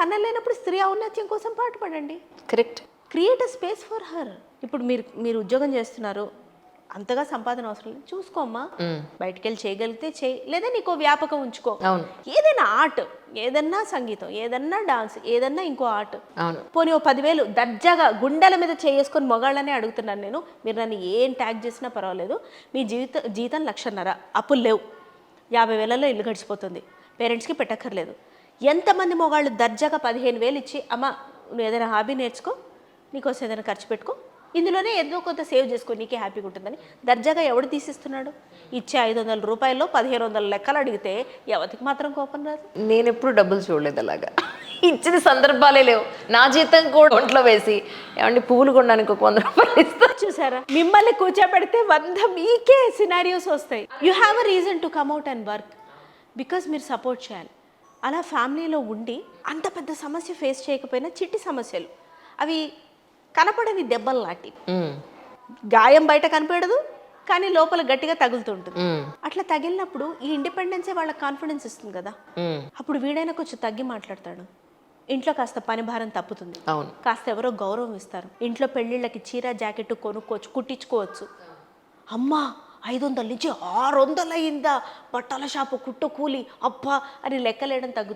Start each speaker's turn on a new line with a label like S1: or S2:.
S1: అన్నం లేనప్పుడు స్త్రీ ఔన్నత్యం కోసం పాటుపడండి.
S2: Correct.
S1: Create a space for her. ఇప్పుడు మీరు ఉద్యోగం చేస్తున్నారు, అంతగా సంపాదన అవసరం లేదు, చూసుకోమ్మా, బయటకెళ్ళి చేయగలిగితే చేయి, లేదా నీకో వ్యాపకం ఉంచుకో.
S2: అవును.
S1: ఏదైనా ఆర్ట్, ఏదన్నా సంగీతం, ఏదన్నా డాన్స్, ఏదన్నా ఇంకో ఆర్ట్.
S2: అవును.
S1: పోనీ ఓ 10,000 దర్జాగా గుండెల మీద చేసుకొని మొగాళ్ళనే అడుగుతున్నాను నేను. మీరు నన్ను ఏం ట్యాగ్ చేసినా పర్వాలేదు. మీ జీతం 1,50,000, అప్పులు లేవు, 50,000లో ఇల్లు గడిచిపోతుంది, పేరెంట్స్కి పెట్టక్కర్లేదు. ఎంతమంది మొగాళ్ళు దర్జాగా 15,000 ఇచ్చి, అమ్మ నువ్వు ఏదైనా హాబీ నేర్చుకో, నీకోసం ఏదైనా ఖర్చు పెట్టుకో, ఇందులోనే ఏదో కొంత సేవ్ చేసుకో, నీకే హ్యాపీగా ఉంటుందని దర్జాగా ఎవడు తీసిస్తున్నాడు? ఇచ్చే 500 రూపాయల్లో 1,500 లెక్కలు అడిగితే ఎవరికి మాత్రం కోపం రాదు?
S2: నేను ఎప్పుడు డబ్బులు చూడలేదు అలాగా. ఇచ్చిన సందర్భాలే లేవు. నా జీతం కూడా ఒంట్లో వేసి ఏమంటే పువ్వులు కొనడానికి ఒక 100 రూపాయలు ఇస్తా.
S1: చూసారా, మిమ్మల్ని కూర్చోబెడితే 100 మీకే సినారియోస్ వస్తాయి. You have a reason to come out and work, because మీరు సపోర్ట్ చేయాలి. అలా ఫ్యామిలీలో ఉండి అంత పెద్ద సమస్య ఫేస్ చేయకపోయినా చిట్టి సమస్యలు, అవి కనపడని దెబ్బలు లాంటి, గాయం బయట కనిపించదు కానీ లోపల గట్టిగా తగులుతుంటుంది. అట్లా తగిలినప్పుడు ఈ ఇండిపెండెన్సే వాళ్ళకి కాన్ఫిడెన్స్ ఇస్తుంది కదా. అప్పుడు వీడైనా కొంచెం తగ్గి మాట్లాడతాడు, ఇంట్లో కాస్త పని భారం తప్పుతుంది,
S2: అవును.
S1: కాస్త ఎవరో గౌరవం ఇస్తారు, ఇంట్లో పెళ్ళిళ్ళకి చీర జాకెట్ కొనుక్కోవచ్చు, కుట్టించుకోవచ్చు. అమ్మా 500 నుంచి 600 అయిందా, బట్టల షాపు కుట్టు కూలి, అబ్బా అని లెక్కలేయడం తగ్గుతుంది.